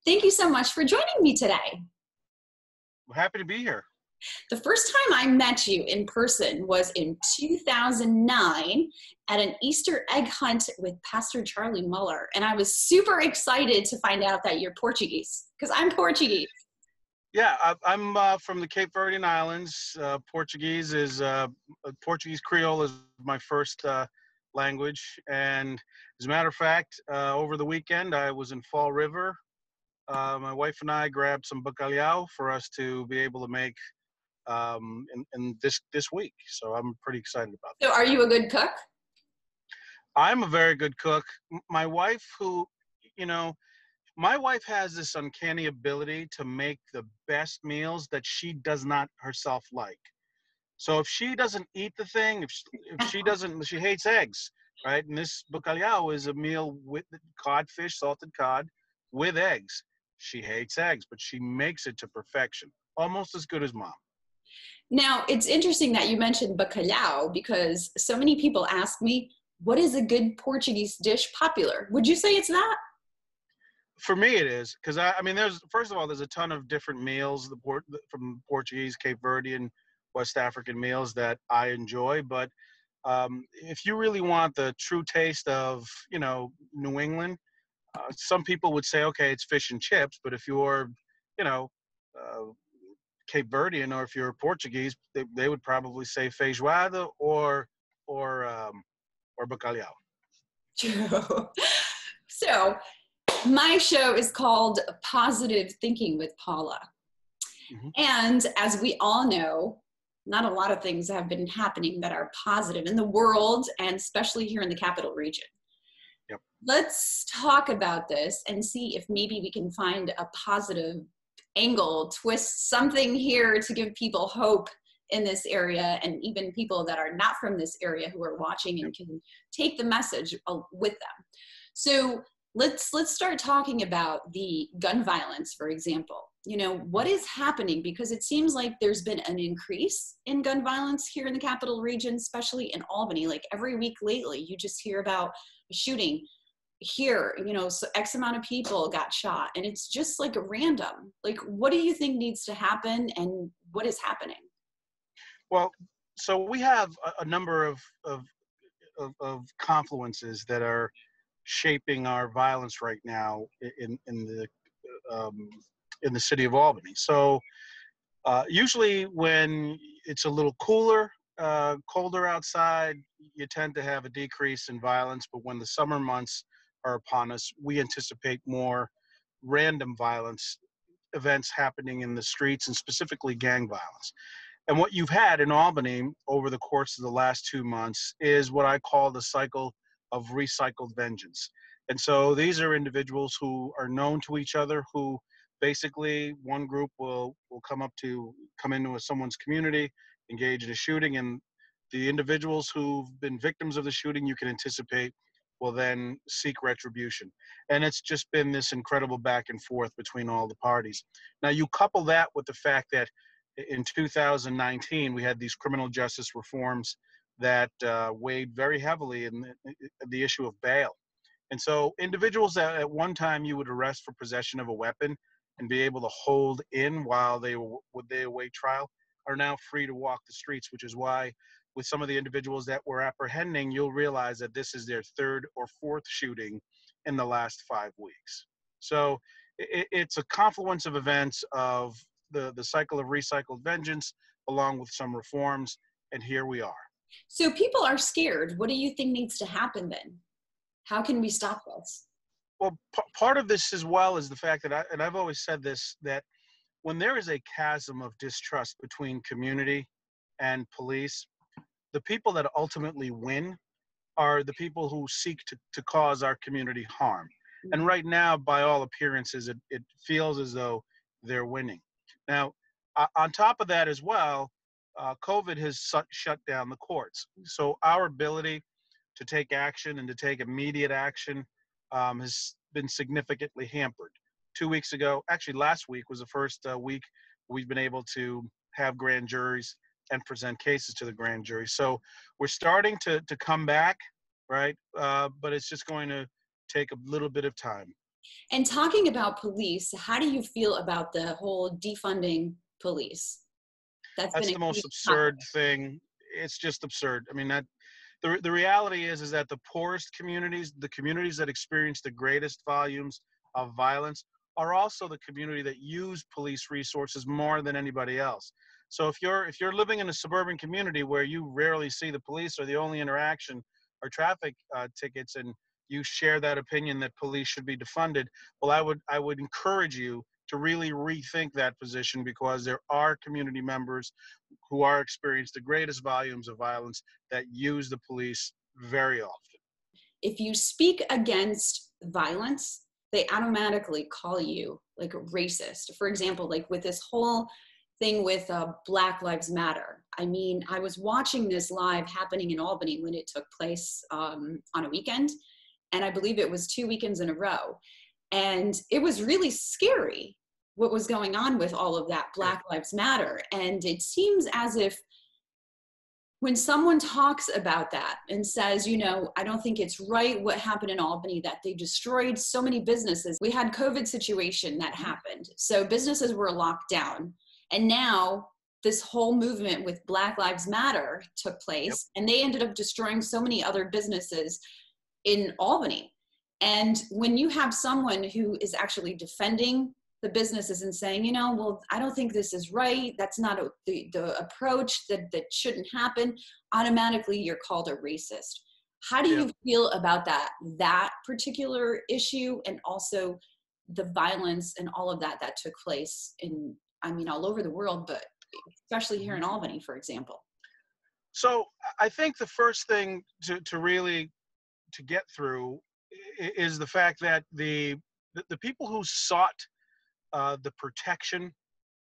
Thank you so much for joining me today. I'm happy to be here. The first time I met you in person was in 2009 at an Easter egg hunt with Pastor Charlie Muller. And I was super excited to find out that you're Portuguese, because I'm Portuguese. Yeah, I'm from the Cape Verdean Islands. Portuguese Creole is my first language. And as a matter of fact, over the weekend, I was in Fall River. My wife and I grabbed some bacalhau for us to be able to make in this week. So I'm pretty excited about that. So are you a good cook? I'm a very good cook. My wife, my wife has this uncanny ability to make the best meals that she does not herself like. So if she doesn't eat the thing, if she doesn't, she hates eggs, right? And this bacalhau is a meal with codfish, salted cod, with eggs. She hates eggs, but she makes it to perfection, almost as good as mom. Now, it's interesting that you mentioned bacalhau because so many people ask me, what is a good Portuguese dish popular? Would you say it's that? For me, it is because I mean, first of all, there's a ton of different meals from Portuguese, Cape Verdean, West African meals that I enjoy. But if you really want the true taste of New England, some people would say, okay, it's fish and chips. But if you're you know uh, Cape Verdean or if you're Portuguese, they would probably say feijoada or bacalhau. True. So my show is called Positive Thinking with Paula. Mm-hmm. And as we all know, not a lot of things have been happening that are positive in the world and especially here in the capital region. Yep. Let's talk about this and see if maybe we can find a positive angle, twist something here to give people hope in this area, and even people that are not from this area who are watching and can take the message with them. So let's start talking about the gun violence, for example. What is happening? Because it seems like there's been an increase in gun violence here in the capital region, especially in Albany. Like every week lately, you just hear about a shooting here, so X amount of people got shot, and it's just like random. Like, what do you think needs to happen, and what is happening? Well, so we have a number of confluences that are shaping our violence right now um, in the city of Albany. So usually when it's a little colder outside, you tend to have a decrease in violence. But when the summer months are upon us, we anticipate more random violence events happening in the streets, and specifically gang violence. And what you've had in Albany over the course of the last 2 months is what I call the cycle of recycled vengeance. And so these are individuals who are known to each other, who basically one group will come into someone's community, engage in a shooting, and the individuals who've been victims of the shooting, you can anticipate, will then seek retribution. And it's just been this incredible back and forth between all the parties. Now you couple that with the fact that in 2019, we had these criminal justice reforms that weighed very heavily in the issue of bail. And so individuals that at one time you would arrest for possession of a weapon and be able to hold in while they await trial are now free to walk the streets, which is why with some of the individuals that we're apprehending, you'll realize that this is their third or fourth shooting in the last 5 weeks. So it's a confluence of events of the cycle of recycled vengeance along with some reforms, and here we are. So people are scared. What do you think needs to happen then? How can we stop this? Well, part of this as well is the fact that I've always said this, that when there is a chasm of distrust between community and police, the people that ultimately win are the people who seek to cause our community harm. And right now, by all appearances, it feels as though they're winning. Now, on top of that as well, COVID has shut down the courts. So our ability to take action and to take immediate action has been significantly hampered. 2 weeks ago, actually last week was the first week we've been able to have grand juries and present cases to the grand jury. So we're starting to come back, right? But it's just going to take a little bit of time. And talking about police, how do you feel about the whole defunding police? That's been That's a the most huge topic. absurd thing. It's just absurd. I mean, that the reality is that the poorest communities, the communities that experience the greatest volumes of violence, are also the community that use police resources more than anybody else. So if you're living in a suburban community where you rarely see the police, or the only interaction are traffic tickets, and you share that opinion that police should be defunded, well, I would encourage you to really rethink that position, because there are community members who are experience the greatest volumes of violence that use the police very often. If you speak against violence, they automatically call you like a racist. For example, like with this whole thing with Black Lives Matter. I mean, I was watching this live happening in Albany when it took place on a weekend, and I believe it was 2 weekends in a row. And it was really scary what was going on with all of that Black Lives Matter. And it seems as if when someone talks about that and says, you know, I don't think it's right what happened in Albany, that they destroyed so many businesses. We had COVID situation that happened. So businesses were locked down. And now this whole movement with Black Lives Matter took place, and they ended up destroying so many other businesses in Albany. And when you have someone who is actually defending the businesses and saying, you know, well, I don't think this is right, that's not the approach, that shouldn't happen, automatically you're called a racist. How do Yeah. you feel about that particular issue, and also the violence and all of that took place in, I mean, all over the world, but especially here in Albany, for example? So I think the first thing to really to get through is the fact that the people who sought the protection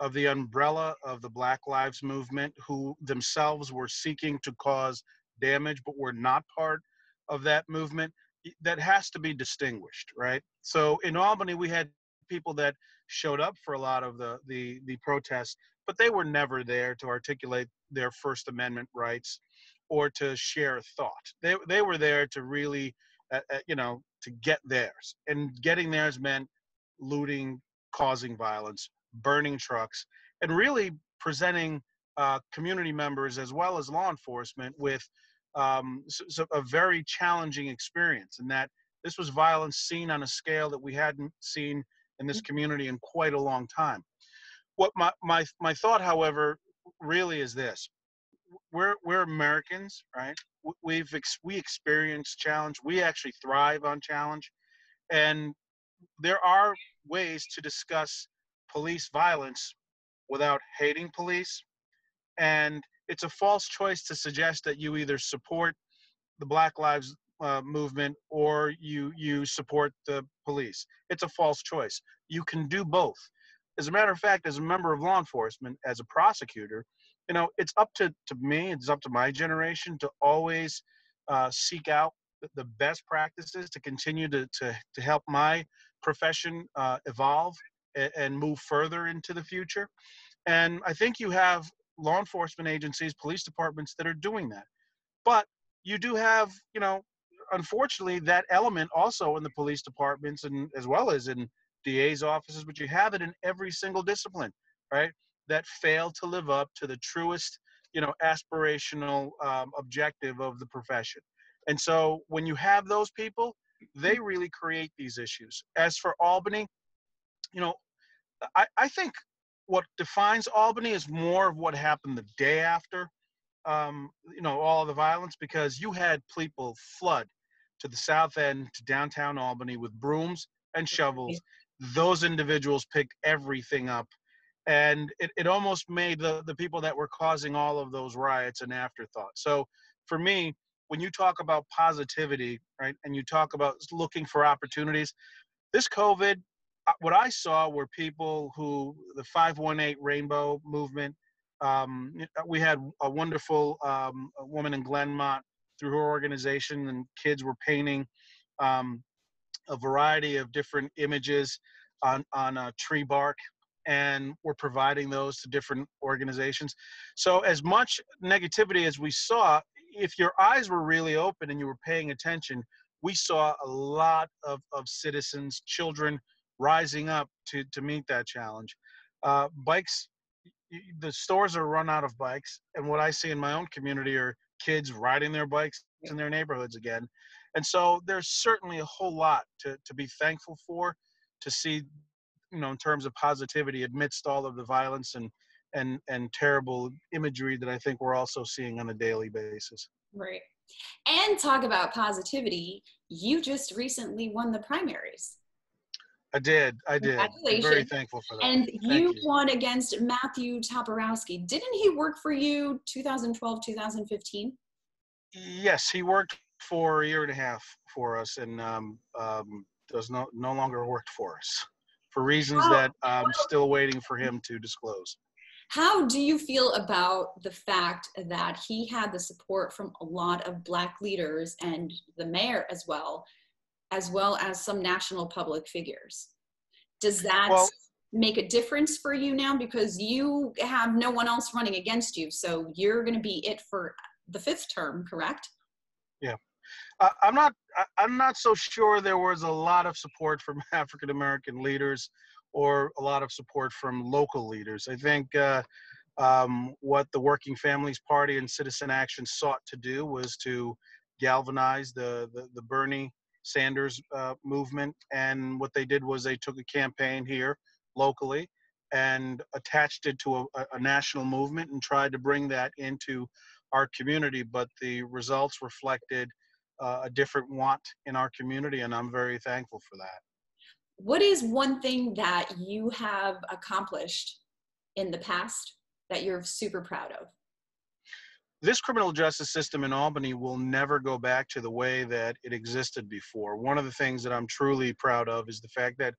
of the umbrella of the Black Lives Movement, who themselves were seeking to cause damage but were not part of that movement, that has to be distinguished, right? So in Albany, we had people that showed up for a lot of the protests, but they were never there to articulate their First Amendment rights or to share a thought. They were there to really, to get theirs, and getting theirs meant looting, causing violence, burning trucks, and really presenting community members as well as law enforcement with a very challenging experience. And that this was violence seen on a scale that we hadn't seen in this community in quite a long time. What my thought, however, really is this: we're Americans, right? We experience challenge. We actually thrive on challenge, and there are ways to discuss police violence without hating police. And it's a false choice to suggest that you either support the Black Lives movement or you support the police. It's a false choice. You can do both. As a matter of fact, as a member of law enforcement, as a prosecutor, it's up to me, it's up to my generation to always seek out the best practices to continue to help my profession evolve and move further into the future. And I think you have law enforcement agencies, police departments that are doing that. But you do have, unfortunately, that element also in the police departments, and as well as in DA's offices, but you have it in every single discipline, right? That fail to live up to the truest, aspirational objective of the profession. And so when you have those people, they really create these issues. As for Albany, you know, I think what defines Albany is more of what happened the day after, all of the violence, because you had people flood to the south end, to downtown Albany with brooms and shovels. Those individuals picked everything up. And it almost made the people that were causing all of those riots an afterthought. So for me, when you talk about positivity, right, and you talk about looking for opportunities, this COVID, what I saw were people who, the 518 Rainbow movement, we had a wonderful woman in Glenmont through her organization, and kids were painting a variety of different images on tree bark, and we're providing those to different organizations. So as much negativity as we saw, if your eyes were really open and you were paying attention, we saw a lot of citizens, children rising up to meet that challenge. Bikes, the stores are run out of bikes, and what I see in my own community are kids riding their bikes in their neighborhoods again. And so there's certainly a whole lot to be thankful for, to see, in terms of positivity amidst all of the violence and terrible imagery that I think we're also seeing on a daily basis. Right. And talk about positivity. You just recently won the primaries. I did. I'm very Congratulations. thankful for that. And Thank you you. won against Matthew Toporowski. Didn't he work for you 2012, 2015? Yes, he worked for a year and a half for us, and does no longer work for us for reasons How, that I'm still waiting for him to disclose. how do you feel about the fact that he had the support from a lot of Black leaders and the mayor as well as some national public figures? Does that Well, make a difference for you now, because you have no one else running against you, so you're going to be it for the 5th term, correct? yeah. I'm not so sure there was a lot of support from African American leaders or a lot of support from local leaders. I think what the Working Families Party and Citizen Action sought to do was to galvanize the Bernie Sanders movement. And what they did was they took a campaign here locally and attached it to a national movement and tried to bring that into our community. But the results reflected a different want in our community, and I'm very thankful for that. What is one thing that you have accomplished in the past that you're super proud of? This criminal justice system in Albany will never go back to the way that it existed before. One of the things that I'm truly proud of is the fact that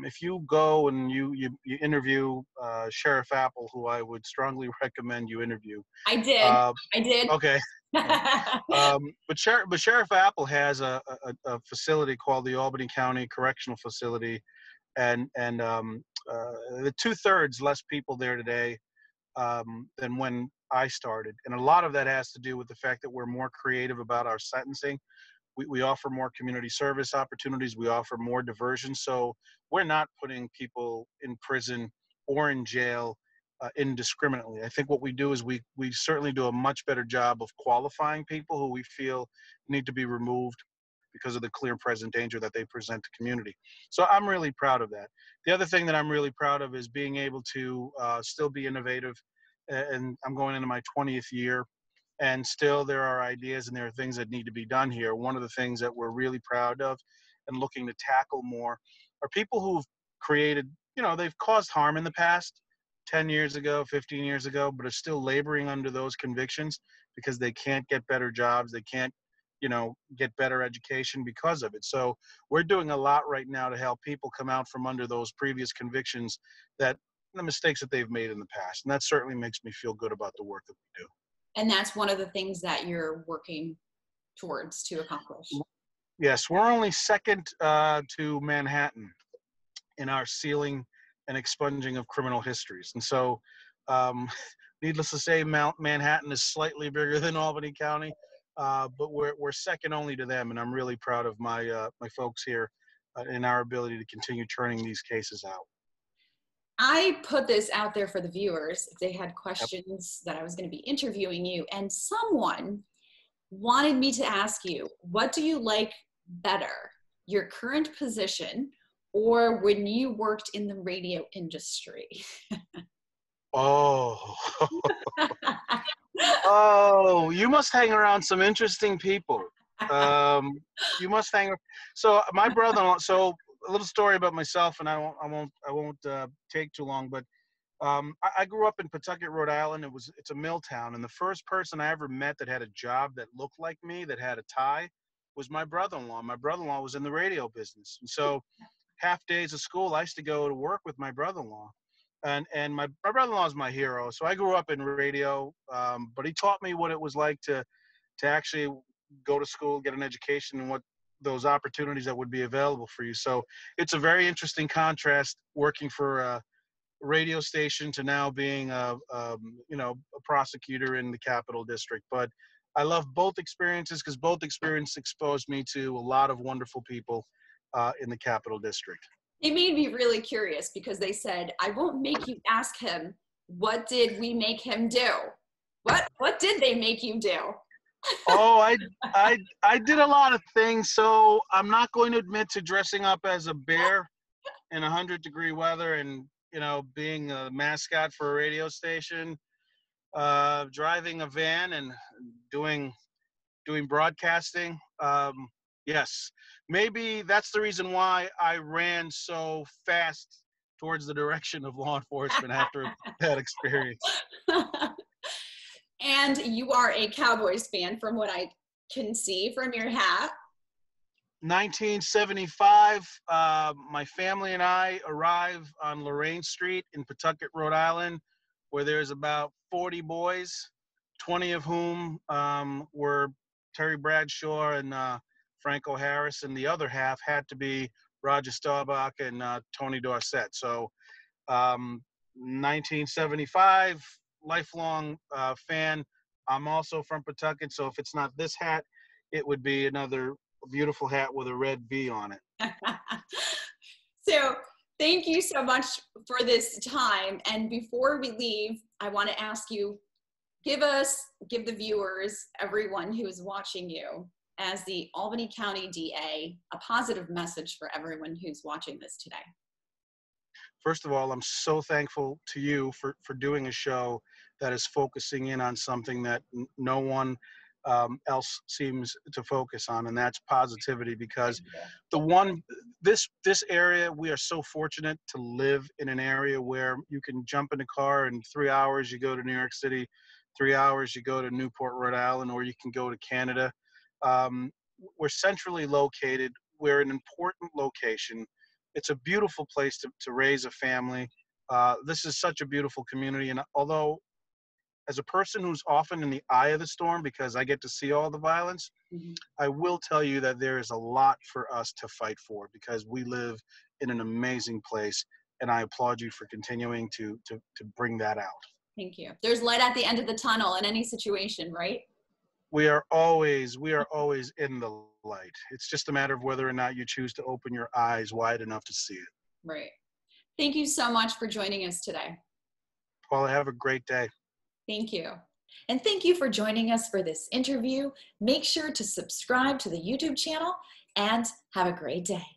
if you go and you interview Sheriff Apple, who I would strongly recommend you interview. I did. Uh, I did. okay. But Sheriff Apple has a facility called the Albany County Correctional Facility, and the 2/3 less people there today than when I started. And a lot of that has to do with the fact that we're more creative about our sentencing. We offer more community service opportunities. We offer more diversion. So we're not putting people in prison or in jail indiscriminately. I think what we do is we certainly do a much better job of qualifying people who we feel need to be removed because of the clear present danger that they present to community. So I'm really proud of that. The other thing that I'm really proud of is being able to still be innovative. And I'm going into my 20th year, and still there are ideas and there are things that need to be done here. One of the things that we're really proud of and looking to tackle more are people who've created, they've caused harm in the past, 10 years ago, 15 years ago, but are still laboring under those convictions because they can't get better jobs. They can't, get better education because of it. So we're doing a lot right now to help people come out from under those previous convictions, that the mistakes that they've made in the past. And that certainly makes me feel good about the work that we do. And that's one of the things that you're working towards to accomplish. Yes, we're only second to Manhattan in our sealing and expunging of criminal histories. And so, needless to say, Manhattan is slightly bigger than Albany County, but we're second only to them. And I'm really proud of my folks here in our ability to continue churning these cases out. I put this out there for the viewers if they had Yep. questions that I was going to be interviewing you, and someone wanted me to ask you, what do you like better, your current position or when you worked in the radio industry? Oh, oh, you must hang around some interesting people. You must hang. So my brother-in-law. So a little story about myself, and I won't take too long. But I grew up in Pawtucket, Rhode Island. It's a mill town, and the first person I ever met that had a job that looked like me, that had a tie, was my brother-in-law. My brother-in-law was in the radio business, and so half days of school I used to go to work with my brother-in-law. And my brother-in-law is my hero. So I grew up in radio, but he taught me what it was like to actually go to school, get an education, and what those opportunities that would be available for you. So it's a very interesting contrast working for a radio station to now being a prosecutor in the Capital District. But I love both experiences because both experiences exposed me to a lot of wonderful people in the Capital District. They made me really curious because they said, I won't make you ask him, what did we make him do? What did they make you do? Oh, I did a lot of things, so I'm not going to admit to dressing up as a bear in 100-degree weather and, you know, being a mascot for a radio station, driving a van and doing broadcasting. Yes, maybe that's the reason why I ran so fast towards the direction of law enforcement after that experience. And you are a Cowboys fan from what I can see from your hat. 1975, my family and I arrive on Lorraine Street in Pawtucket, Rhode Island, where there's about 40 boys, 20 of whom were Terry Bradshaw and Franco Harris, and the other half had to be Roger Staubach and Tony Dorsett. So 1975, lifelong fan. I'm also from Pawtucket, so if it's not this hat, it would be another beautiful hat with a red V on it. So thank you so much for this time. And before we leave, I want to ask you, give the viewers, everyone who is watching you, as the Albany County DA, a positive message for everyone who's watching this today. First of all, I'm so thankful to you for doing a show that is focusing in on something that no one else seems to focus on, and that's positivity. Because this area, we are so fortunate to live in an area where you can jump in a car and 3 hours you go to New York City, 3 hours you go to Newport, Rhode Island, or you can go to Canada. We're centrally located. We're an important location. It's a beautiful place to raise a family. This is such a beautiful community. And although as a person who's often in the eye of the storm because I get to see all the violence, I will tell you that there is a lot for us to fight for because we live in an amazing place. And I applaud you for continuing to bring that out. Thank you. There's light at the end of the tunnel in any situation, right? We are always in the light. It's just a matter of whether or not you choose to open your eyes wide enough to see it. Right. Thank you so much for joining us today. Paula, have a great day. Thank you. And thank you for joining us for this interview. Make sure to subscribe to the YouTube channel and have a great day.